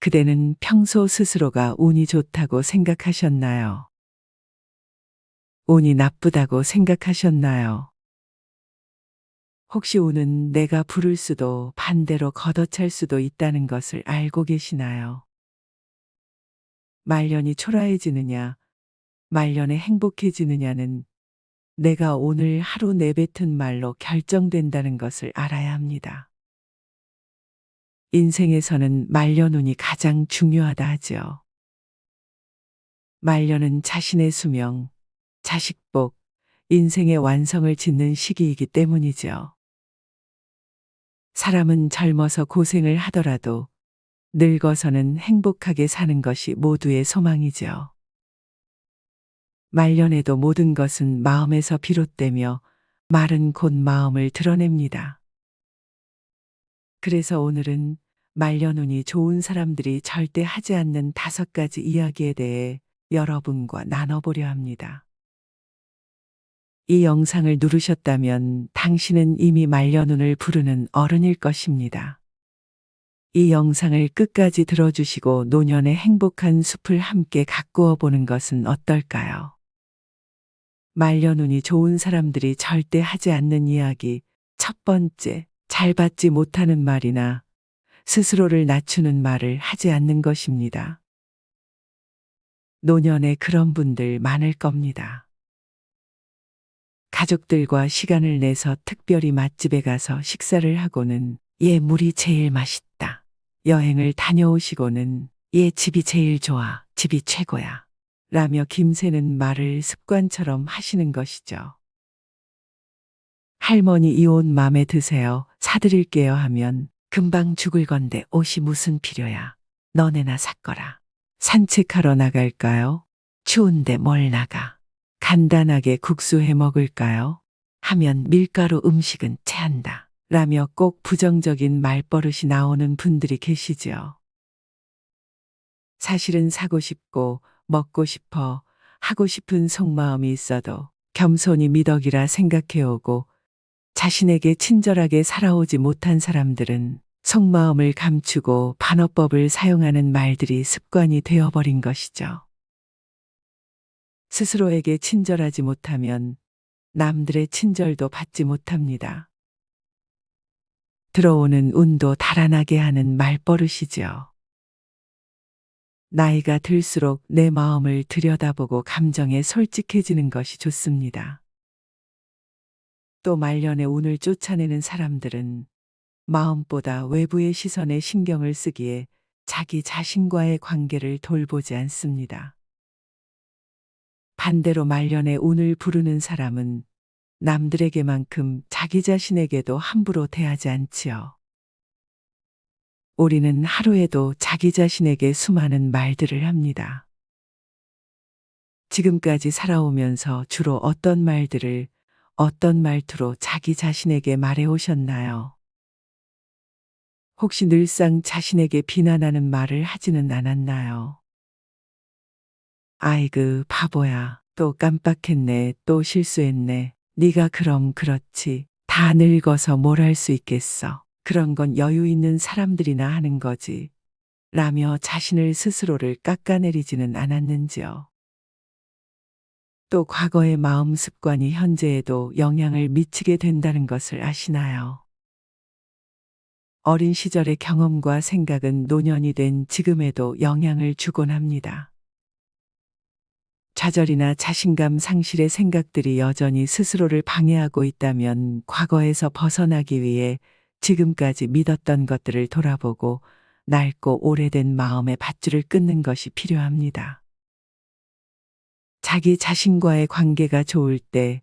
그대는 평소 스스로가 운이 좋다고 생각하셨나요? 운이 나쁘다고 생각하셨나요? 혹시 운은 내가 부를 수도 반대로 걷어찰 수도 있다는 것을 알고 계시나요? 말년이 초라해지느냐, 말년에 행복해지느냐는 내가 오늘 하루 내뱉은 말로 결정된다는 것을 알아야 합니다. 인생에서는 말년운이 가장 중요하다 하지요. 말년은 자신의 수명, 자식복, 인생의 완성을 짓는 시기이기 때문이지요. 사람은 젊어서 고생을 하더라도 늙어서는 행복하게 사는 것이 모두의 소망이지요. 말년에도 모든 것은 마음에서 비롯되며 말은 곧 마음을 드러냅니다. 그래서 오늘은 말년운이 좋은 사람들이 절대 하지 않는 5가지 이야기에 대해 여러분과 나눠보려 합니다. 이 영상을 누르셨다면 당신은 이미 말년운을 부르는 어른일 것입니다. 이 영상을 끝까지 들어주시고 노년의 행복한 숲을 함께 가꾸어 보는 것은 어떨까요? 말년운이 좋은 사람들이 절대 하지 않는 이야기. 첫 번째, 잘 받지 못하는 말이나 스스로를 낮추는 말을 하지 않는 것입니다. 노년에 그런 분들 많을 겁니다. 가족들과 시간을 내서 특별히 맛집에 가서 식사를 하고는 얘 물이 제일 맛있다. 여행을 다녀오시고는 얘 집이 제일 좋아. 집이 최고야. 라며 김새는 말을 습관처럼 하시는 것이죠. 할머니 이 옷 맘에 드세요. 사드릴게요 하면 금방 죽을 건데 옷이 무슨 필요야. 너네나 샀거라. 산책하러 나갈까요? 추운데 뭘 나가. 간단하게 국수 해 먹을까요? 하면 밀가루 음식은 체한다. 라며 꼭 부정적인 말버릇이 나오는 분들이 계시지요. 사실은 사고 싶고 먹고 싶어 하고 싶은 속마음이 있어도 겸손히 미덕이라 생각해오고 자신에게 친절하게 살아오지 못한 사람들은 속마음을 감추고 반어법을 사용하는 말들이 습관이 되어버린 것이죠. 스스로에게 친절하지 못하면 남들의 친절도 받지 못합니다. 들어오는 운도 달아나게 하는 말버릇이지요. 나이가 들수록 내 마음을 들여다보고 감정에 솔직해지는 것이 좋습니다. 또 말년에 운을 쫓아내는 사람들은 마음보다 외부의 시선에 신경을 쓰기에 자기 자신과의 관계를 돌보지 않습니다. 반대로 말년에 운을 부르는 사람은 남들에게만큼 자기 자신에게도 함부로 대하지 않지요. 우리는 하루에도 자기 자신에게 수많은 말들을 합니다. 지금까지 살아오면서 주로 어떤 말들을 어떤 말투로 자기 자신에게 말해 오셨나요? 혹시 늘상 자신에게 비난하는 말을 하지는 않았나요? 아이고 바보야. 또 깜빡했네. 또 실수했네. 네가 그럼 그렇지. 다 늙어서 뭘 할 수 있겠어. 그런 건 여유 있는 사람들이나 하는 거지. 라며 자신을 스스로를 깎아내리지는 않았는지요. 또 과거의 마음 습관이 현재에도 영향을 미치게 된다는 것을 아시나요? 어린 시절의 경험과 생각은 노년이 된 지금에도 영향을 주곤 합니다. 좌절이나 자신감 상실의 생각들이 여전히 스스로를 방해하고 있다면 과거에서 벗어나기 위해 지금까지 믿었던 것들을 돌아보고 낡고 오래된 마음의 밧줄을 끊는 것이 필요합니다. 자기 자신과의 관계가 좋을 때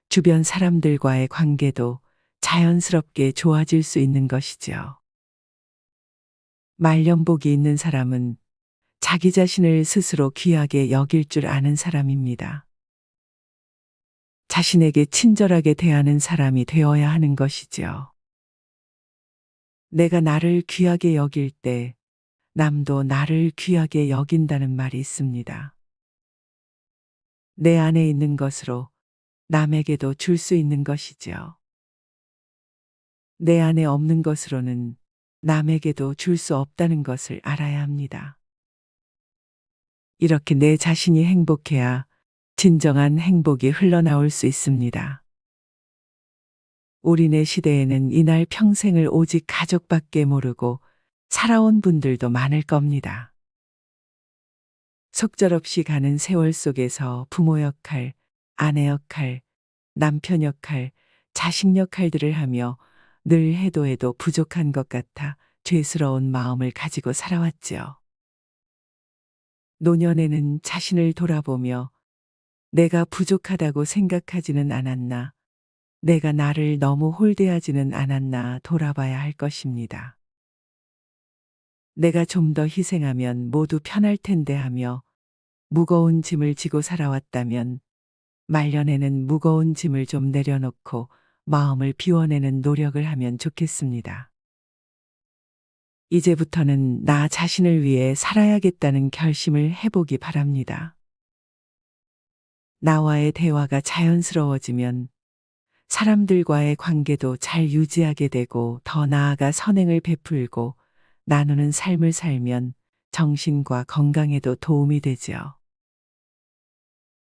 주변 사람들과의 관계도 자연스럽게 좋아질 수 있는 것이지요. 말년복이 있는 사람은 자기 자신을 스스로 귀하게 여길 줄 아는 사람입니다. 자신에게 친절하게 대하는 사람이 되어야 하는 것이지요. 내가 나를 귀하게 여길 때 남도 나를 귀하게 여긴다는 말이 있습니다. 내 안에 있는 것으로 남에게도 줄 수 있는 것이지요. 내 안에 없는 것으로는 남에게도 줄 수 없다는 것을 알아야 합니다. 이렇게 내 자신이 행복해야 진정한 행복이 흘러나올 수 있습니다. 우리네 시대에는 이날 평생을 오직 가족밖에 모르고 살아온 분들도 많을 겁니다. 속절없이 가는 세월 속에서 부모 역할, 아내 역할, 남편 역할, 자식 역할들을 하며 늘 해도 해도 부족한 것 같아 죄스러운 마음을 가지고 살아왔지요. 노년에는 자신을 돌아보며 내가 부족하다고 생각하지는 않았나, 내가 나를 너무 홀대하지는 않았나 돌아봐야 할 것입니다. 내가 좀 더 희생하면 모두 편할 텐데 하며 무거운 짐을 지고 살아왔다면 말년에는 무거운 짐을 좀 내려놓고 마음을 비워내는 노력을 하면 좋겠습니다. 이제부터는 나 자신을 위해 살아야겠다는 결심을 해보기 바랍니다. 나와의 대화가 자연스러워지면 사람들과의 관계도 잘 유지하게 되고 더 나아가 선행을 베풀고 나누는 삶을 살면 정신과 건강에도 도움이 되지요.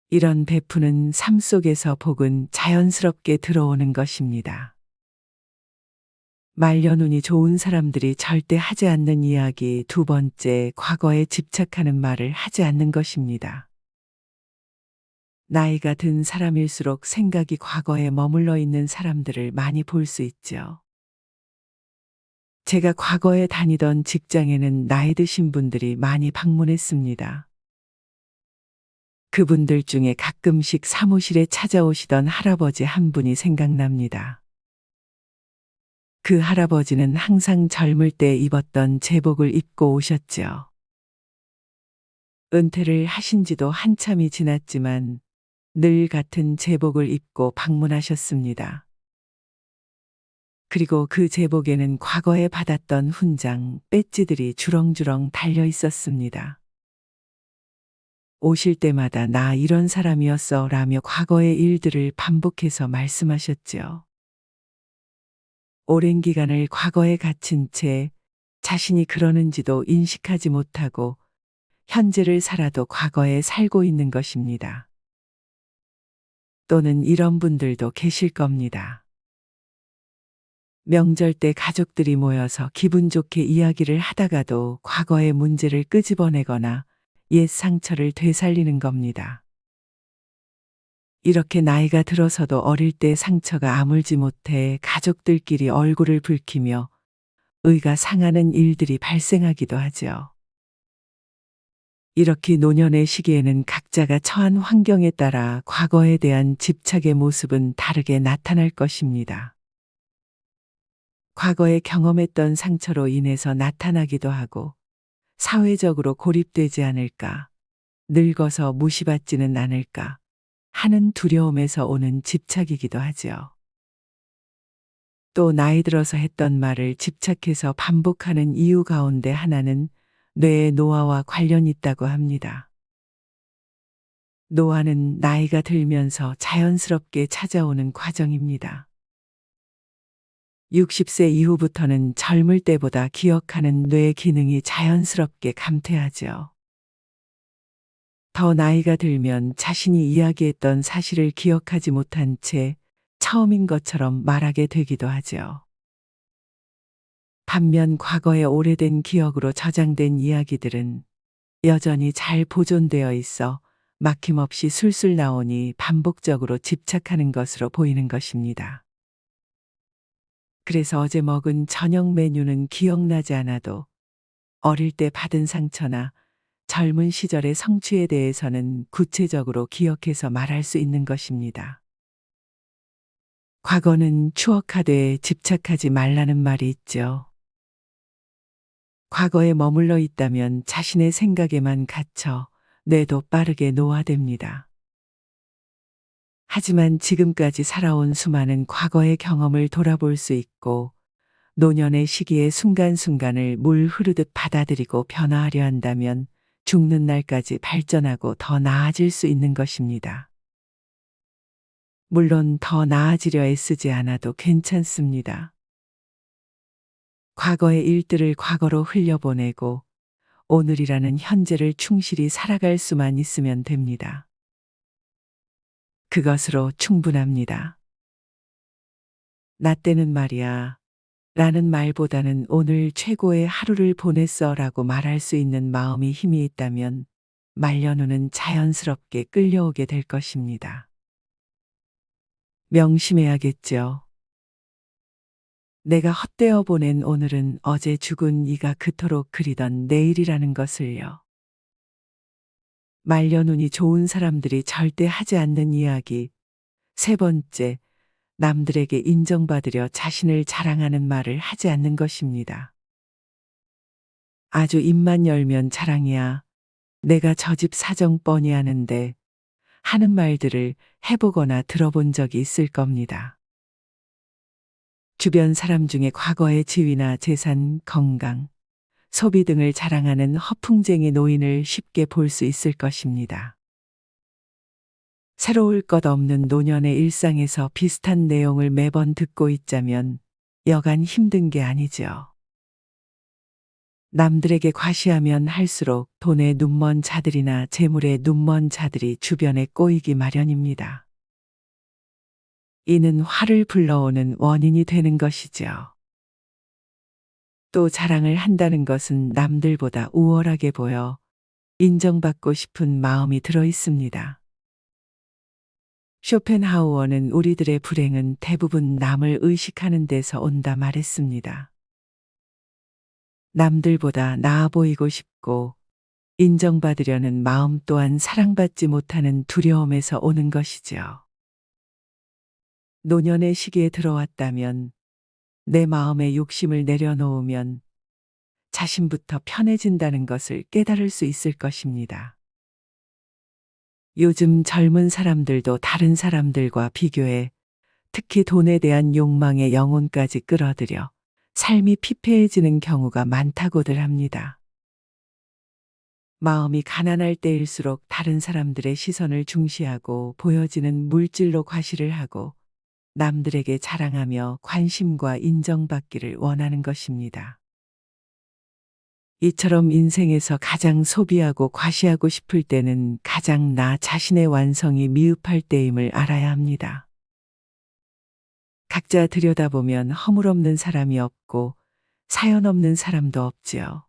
이런 베푸는 삶 속에서 복은 자연스럽게 들어오는 것입니다. 말년운이 좋은 사람들이 절대 하지 않는 이야기 두 번째, 과거에 집착하는 말을 하지 않는 것입니다. 나이가 든 사람일수록 생각이 과거에 머물러 있는 사람들을 많이 볼 수 있죠. 제가 과거에 다니던 직장에는 나이 드신 분들이 많이 방문했습니다. 그분들 중에 가끔씩 사무실에 찾아오시던 할아버지 한 분이 생각납니다. 그 할아버지는 항상 젊을 때 입었던 제복을 입고 오셨지요. 은퇴를 하신 지도 한참이 지났지만 늘 같은 제복을 입고 방문하셨습니다. 그리고 그 제복에는 과거에 받았던 훈장, 배지들이 주렁주렁 달려 있었습니다. 오실 때마다 나 이런 사람이었어 라며 과거의 일들을 반복해서 말씀하셨지요. 오랜 기간을 과거에 갇힌 채 자신이 그러는지도 인식하지 못하고 현재를 살아도 과거에 살고 있는 것입니다. 또는 이런 분들도 계실 겁니다. 명절 때 가족들이 모여서 기분 좋게 이야기를 하다가도 과거의 문제를 끄집어내거나 옛 상처를 되살리는 겁니다. 이렇게 나이가 들어서도 어릴 때 상처가 아물지 못해 가족들끼리 얼굴을 붉히며 의가 상하는 일들이 발생하기도 하죠. 이렇게 노년의 시기에는 각자가 처한 환경에 따라 과거에 대한 집착의 모습은 다르게 나타날 것입니다. 과거에 경험했던 상처로 인해서 나타나기도 하고 사회적으로 고립되지 않을까, 늙어서 무시받지는 않을까 하는 두려움에서 오는 집착이기도 하지요. 또 나이 들어서 했던 말을 집착해서 반복하는 이유 가운데 하나는 뇌의 노화와 관련이 있다고 합니다. 노화는 나이가 들면서 자연스럽게 찾아오는 과정입니다. 60세 이후부터는 젊을 때보다 기억하는 뇌 기능이 자연스럽게 감퇴하죠. 더 나이가 들면 자신이 이야기했던 사실을 기억하지 못한 채 처음인 것처럼 말하게 되기도 하죠. 반면 과거의 오래된 기억으로 저장된 이야기들은 여전히 잘 보존되어 있어 막힘없이 술술 나오니 반복적으로 집착하는 것으로 보이는 것입니다. 그래서 어제 먹은 저녁 메뉴는 기억나지 않아도 어릴 때 받은 상처나 젊은 시절의 성취에 대해서는 구체적으로 기억해서 말할 수 있는 것입니다. 과거는 추억하되 집착하지 말라는 말이 있죠. 과거에 머물러 있다면 자신의 생각에만 갇혀 뇌도 빠르게 노화됩니다. 하지만 지금까지 살아온 수많은 과거의 경험을 돌아볼 수 있고 노년의 시기의 순간순간을 물 흐르듯 받아들이고 변화하려 한다면 죽는 날까지 발전하고 더 나아질 수 있는 것입니다. 물론 더 나아지려 애쓰지 않아도 괜찮습니다. 과거의 일들을 과거로 흘려보내고 오늘이라는 현재를 충실히 살아갈 수만 있으면 됩니다. 그것으로 충분합니다. 나 때는 말이야 라는 말보다는 오늘 최고의 하루를 보냈어 라고 말할 수 있는 마음이 힘이 있다면 말년운은 자연스럽게 끌려오게 될 것입니다. 명심해야겠죠. 내가 헛되어 보낸 오늘은 어제 죽은 이가 그토록 그리던 내일이라는 것을요. 말년운이 좋은 사람들이 절대 하지 않는 이야기. 세 번째, 남들에게 인정받으려 자신을 자랑하는 말을 하지 않는 것입니다. 아주 입만 열면 자랑이야. 내가 저 집 사정 뻔히 아는데 하는 말들을 해보거나 들어본 적이 있을 겁니다. 주변 사람 중에 과거의 지위나 재산, 건강, 소비 등을 자랑하는 허풍쟁이 노인을 쉽게 볼 수 있을 것입니다. 새로울 것 없는 노년의 일상에서 비슷한 내용을 매번 듣고 있자면 여간 힘든 게 아니죠. 남들에게 과시하면 할수록 돈에 눈먼 자들이나 재물에 눈먼 자들이 주변에 꼬이기 마련입니다. 이는 화를 불러오는 원인이 되는 것이죠. 또 자랑을 한다는 것은 남들보다 우월하게 보여 인정받고 싶은 마음이 들어 있습니다. 쇼펜하우어는 우리들의 불행은 대부분 남을 의식하는 데서 온다 말했습니다. 남들보다 나아 보이고 싶고 인정받으려는 마음 또한 사랑받지 못하는 두려움에서 오는 것이죠. 노년의 시기에 들어왔다면 내 마음의 욕심을 내려놓으면 자신부터 편해진다는 것을 깨달을 수 있을 것입니다. 요즘 젊은 사람들도 다른 사람들과 비교해 특히 돈에 대한 욕망의 영혼까지 끌어들여 삶이 피폐해지는 경우가 많다고들 합니다. 마음이 가난할 때일수록 다른 사람들의 시선을 중시하고 보여지는 물질로 과시를 하고 남들에게 자랑하며 관심과 인정받기를 원하는 것입니다. 이처럼 인생에서 가장 소비하고 과시하고 싶을 때는 가장 나 자신의 완성이 미흡할 때임을 알아야 합니다. 각자 들여다보면 허물없는 사람이 없고 사연 없는 사람도 없지요.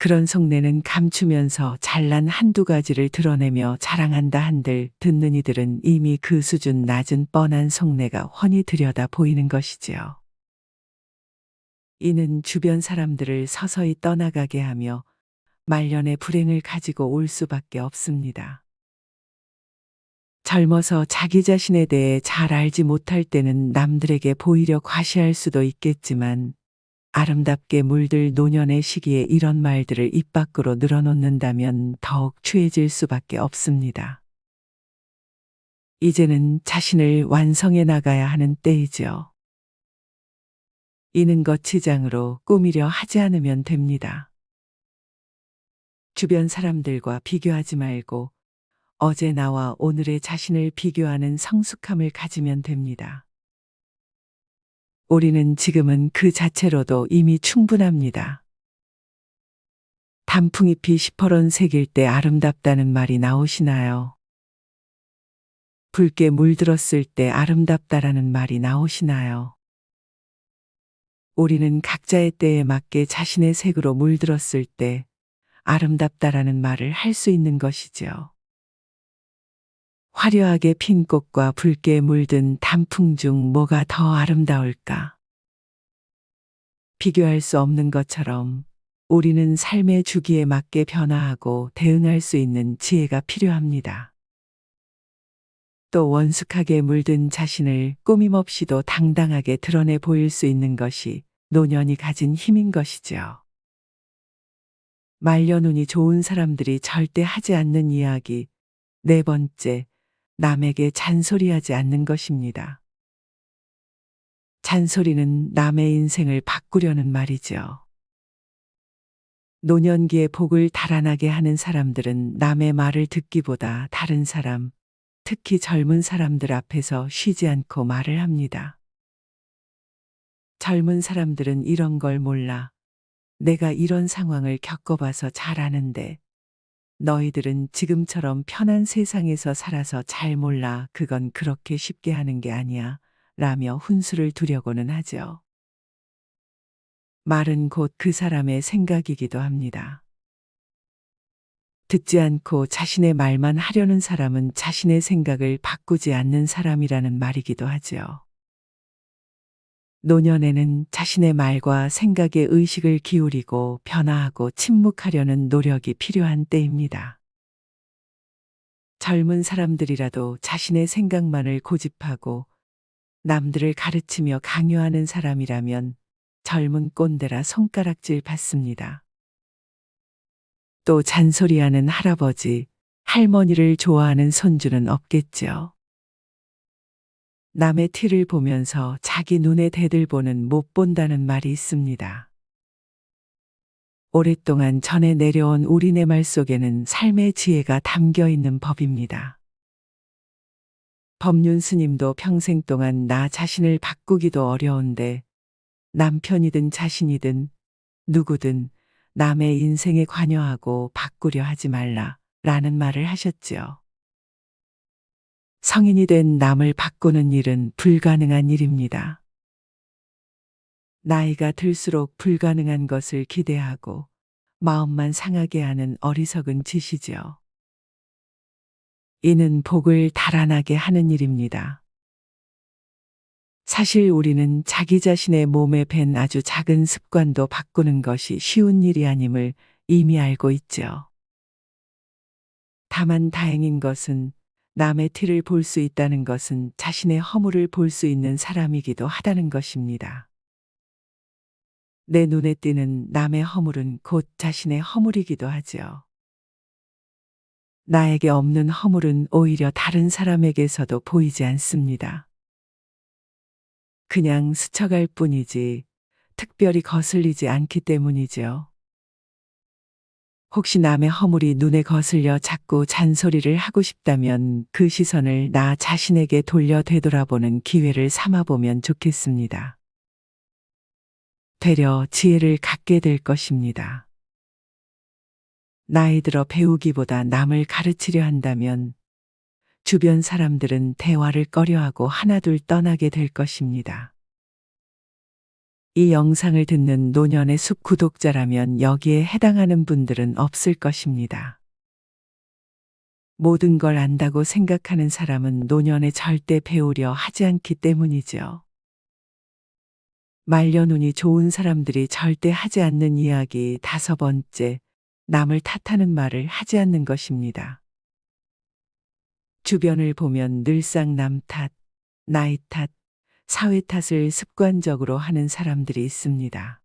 그런 속내는 감추면서 잘난 한두 가지를 드러내며 자랑한다 한들 듣는 이들은 이미 그 수준 낮은 뻔한 속내가 훤히 들여다 보이는 것이지요. 이는 주변 사람들을 서서히 떠나가게 하며 말년의 불행을 가지고 올 수밖에 없습니다. 젊어서 자기 자신에 대해 잘 알지 못할 때는 남들에게 보이려 과시할 수도 있겠지만 아름답게 물들 노년의 시기에 이런 말들을 입 밖으로 늘어놓는다면 더욱 추해질 수밖에 없습니다. 이제는 자신을 완성해 나가야 하는 때이죠. 이는 거치장으로 꾸미려 하지 않으면 됩니다. 주변 사람들과 비교하지 말고 어제 나와 오늘의 자신을 비교하는 성숙함을 가지면 됩니다. 우리는 지금은 그 자체로도 이미 충분합니다. 단풍잎이 시퍼런 색일 때 아름답다는 말이 나오시나요? 붉게 물들었을 때 아름답다라는 말이 나오시나요? 우리는 각자의 때에 맞게 자신의 색으로 물들었을 때 아름답다라는 말을 할 수 있는 것이지요. 화려하게 핀 꽃과 붉게 물든 단풍 중 뭐가 더 아름다울까? 비교할 수 없는 것처럼 우리는 삶의 주기에 맞게 변화하고 대응할 수 있는 지혜가 필요합니다. 또 원숙하게 물든 자신을 꾸밈없이도 당당하게 드러내 보일 수 있는 것이 노년이 가진 힘인 것이죠. 말년운이 좋은 사람들이 절대 하지 않는 이야기. 네 번째, 남에게 잔소리하지 않는 것입니다. 잔소리는 남의 인생을 바꾸려는 말이죠. 노년기에 복을 달아나게 하는 사람들은 남의 말을 듣기보다 다른 사람, 특히 젊은 사람들 앞에서 쉬지 않고 말을 합니다. 젊은 사람들은 이런 걸 몰라. 내가 이런 상황을 겪어봐서 잘 아는데 너희들은 지금처럼 편한 세상에서 살아서 잘 몰라. 그건 그렇게 쉽게 하는 게 아니야. 라며 훈수를 두려고는 하죠. 말은 곧 그 사람의 생각이기도 합니다. 듣지 않고 자신의 말만 하려는 사람은 자신의 생각을 바꾸지 않는 사람이라는 말이기도 하지요. 노년에는 자신의 말과 생각에 의식을 기울이고 변화하고 침묵하려는 노력이 필요한 때입니다. 젊은 사람들이라도 자신의 생각만을 고집하고 남들을 가르치며 강요하는 사람이라면 젊은 꼰대라 손가락질 받습니다. 또 잔소리하는 할아버지, 할머니를 좋아하는 손주는 없겠죠. 남의 티를 보면서 자기 눈에 대들보는 못 본다는 말이 있습니다. 오랫동안 전해 내려온 우리네 말 속에는 삶의 지혜가 담겨 있는 법입니다. 법륜 스님도 평생 동안 나 자신을 바꾸기도 어려운데 남편이든 자신이든 누구든 남의 인생에 관여하고 바꾸려 하지 말라 라는 말을 하셨지요. 성인이 된 남을 바꾸는 일은 불가능한 일입니다. 나이가 들수록 불가능한 것을 기대하고 마음만 상하게 하는 어리석은 짓이지요. 이는 복을 달아나게 하는 일입니다. 사실 우리는 자기 자신의 몸에 밴 아주 작은 습관도 바꾸는 것이 쉬운 일이 아님을 이미 알고 있죠. 다만 다행인 것은 남의 티를 볼 수 있다는 것은 자신의 허물을 볼 수 있는 사람이기도 하다는 것입니다. 내 눈에 띄는 남의 허물은 곧 자신의 허물이기도 하지요. 나에게 없는 허물은 오히려 다른 사람에게서도 보이지 않습니다. 그냥 스쳐갈 뿐이지 특별히 거슬리지 않기 때문이지요. 혹시 남의 허물이 눈에 거슬려 자꾸 잔소리를 하고 싶다면 그 시선을 나 자신에게 돌려 되돌아보는 기회를 삼아보면 좋겠습니다. 되려 지혜를 갖게 될 것입니다. 나이 들어 배우기보다 남을 가르치려 한다면 주변 사람들은 대화를 꺼려하고 하나둘 떠나게 될 것입니다. 이 영상을 듣는 노년의 숲 구독자라면 여기에 해당하는 분들은 없을 것입니다. 모든 걸 안다고 생각하는 사람은 노년에 절대 배우려 하지 않기 때문이죠. 말려눈이 좋은 사람들이 절대 하지 않는 이야기 5번째, 남을 탓하는 말을 하지 않는 것입니다. 주변을 보면 늘상 남 탓, 나이 탓, 사회 탓을 습관적으로 하는 사람들이 있습니다.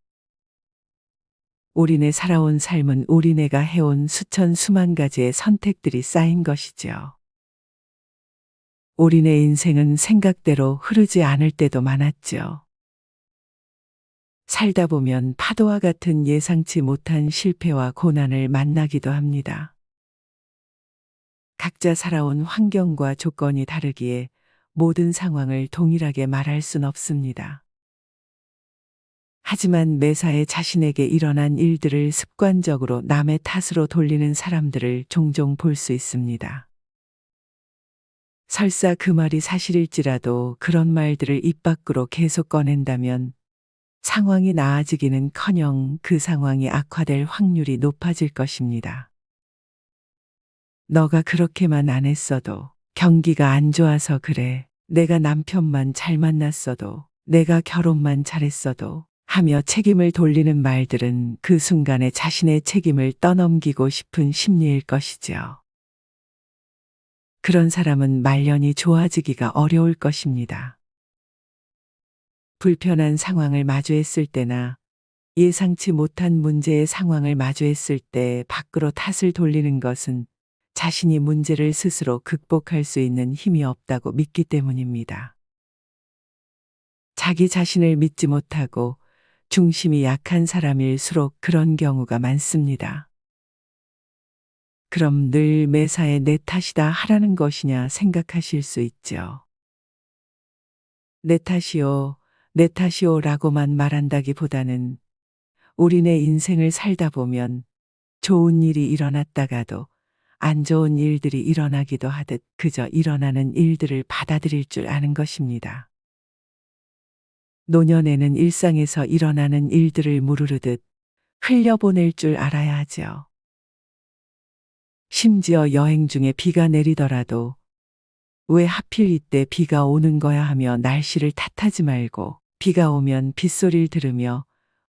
우리네 살아온 삶은 우리네가 해온 수천 수만 가지의 선택들이 쌓인 것이죠. 우리네 인생은 생각대로 흐르지 않을 때도 많았죠. 살다 보면 파도와 같은 예상치 못한 실패와 고난을 만나기도 합니다. 각자 살아온 환경과 조건이 다르기에 모든 상황을 동일하게 말할 순 없습니다. 하지만 매사에 자신에게 일어난 일들을 습관적으로 남의 탓으로 돌리는 사람들을 종종 볼 수 있습니다. 설사 그 말이 사실일지라도 그런 말들을 입 밖으로 계속 꺼낸다면 상황이 나아지기는커녕 그 상황이 악화될 확률이 높아질 것입니다. 너가 그렇게만 안 했어도 경기가 안 좋아서 그래. 내가 남편만 잘 만났어도 내가 결혼만 잘했어도 하며 책임을 돌리는 말들은 그 순간에 자신의 책임을 떠넘기고 싶은 심리일 것이죠. 그런 사람은 말년이 좋아지기가 어려울 것입니다. 불편한 상황을 마주했을 때나 예상치 못한 문제의 상황을 마주했을 때 밖으로 탓을 돌리는 것은 자신이 문제를 스스로 극복할 수 있는 힘이 없다고 믿기 때문입니다. 자기 자신을 믿지 못하고 중심이 약한 사람일수록 그런 경우가 많습니다. 그럼 늘 매사에 내 탓이다 하라는 것이냐 생각하실 수 있죠. 내 탓이요. 내 탓이오라고만 말한다기보다는 우리네 인생을 살다 보면 좋은 일이 일어났다가도 안 좋은 일들이 일어나기도 하듯 그저 일어나는 일들을 받아들일 줄 아는 것입니다. 노년에는 일상에서 일어나는 일들을 무르르듯 흘려보낼 줄 알아야 하죠. 심지어 여행 중에 비가 내리더라도 왜 하필 이때 비가 오는 거야 하며 날씨를 탓하지 말고 비가 오면 빗소리를 들으며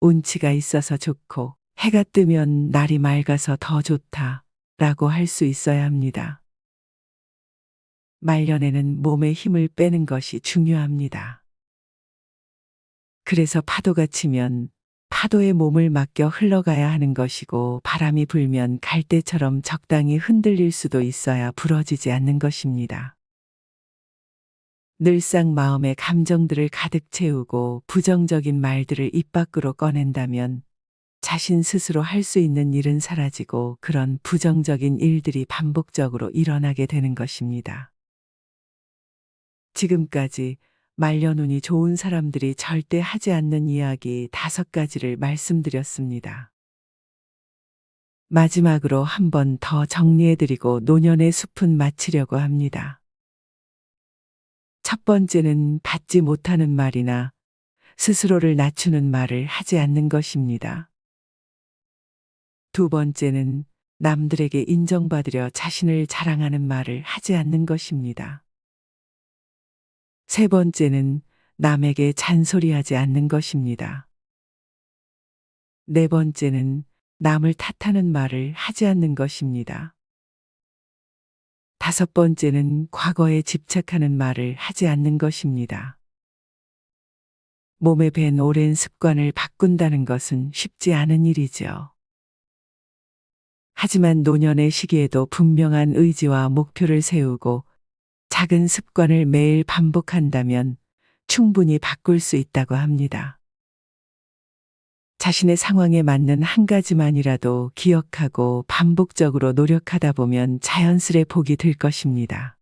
운치가 있어서 좋고 해가 뜨면 날이 맑아서 더 좋다 라고 할 수 있어야 합니다. 말년에는 몸에 힘을 빼는 것이 중요합니다. 그래서 파도가 치면 파도에 몸을 맡겨 흘러가야 하는 것이고 바람이 불면 갈대처럼 적당히 흔들릴 수도 있어야 부러지지 않는 것입니다. 늘상 마음의 감정들을 가득 채우고 부정적인 말들을 입 밖으로 꺼낸다면 자신 스스로 할 수 있는 일은 사라지고 그런 부정적인 일들이 반복적으로 일어나게 되는 것입니다. 지금까지 말년운이 좋은 사람들이 절대 하지 않는 이야기 5가지를 말씀드렸습니다. 마지막으로 한 번 더 정리해드리고 노년의 숲은 마치려고 합니다. 첫 번째는 받지 못하는 말이나 스스로를 낮추는 말을 하지 않는 것입니다. 두 번째는 남들에게 인정받으려 자신을 자랑하는 말을 하지 않는 것입니다. 세 번째는 남에게 잔소리하지 않는 것입니다. 네 번째는 남을 탓하는 말을 하지 않는 것입니다. 다섯 번째는 과거에 집착하는 말을 하지 않는 것입니다. 몸에 밴 오랜 습관을 바꾼다는 것은 쉽지 않은 일이죠. 하지만 노년의 시기에도 분명한 의지와 목표를 세우고 작은 습관을 매일 반복한다면 충분히 바꿀 수 있다고 합니다. 자신의 상황에 맞는 한 가지만이라도 기억하고 반복적으로 노력하다 보면 자연스레 복이 들 것입니다.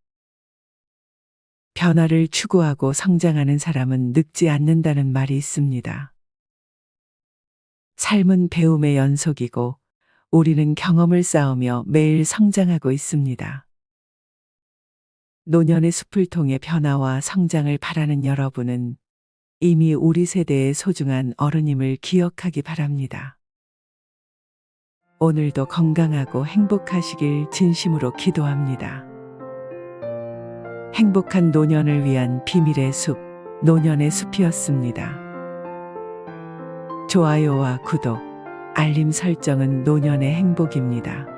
변화를 추구하고 성장하는 사람은 늙지 않는다는 말이 있습니다. 삶은 배움의 연속이고 우리는 경험을 쌓으며 매일 성장하고 있습니다. 노년의 숲을 통해 변화와 성장을 바라는 여러분은 이미 우리 세대의 소중한 어른임을 기억하기 바랍니다. 오늘도 건강하고 행복하시길 진심으로 기도합니다. 행복한 노년을 위한 비밀의 숲, 노년의 숲이었습니다. 좋아요와 구독, 알림 설정은 노년의 행복입니다.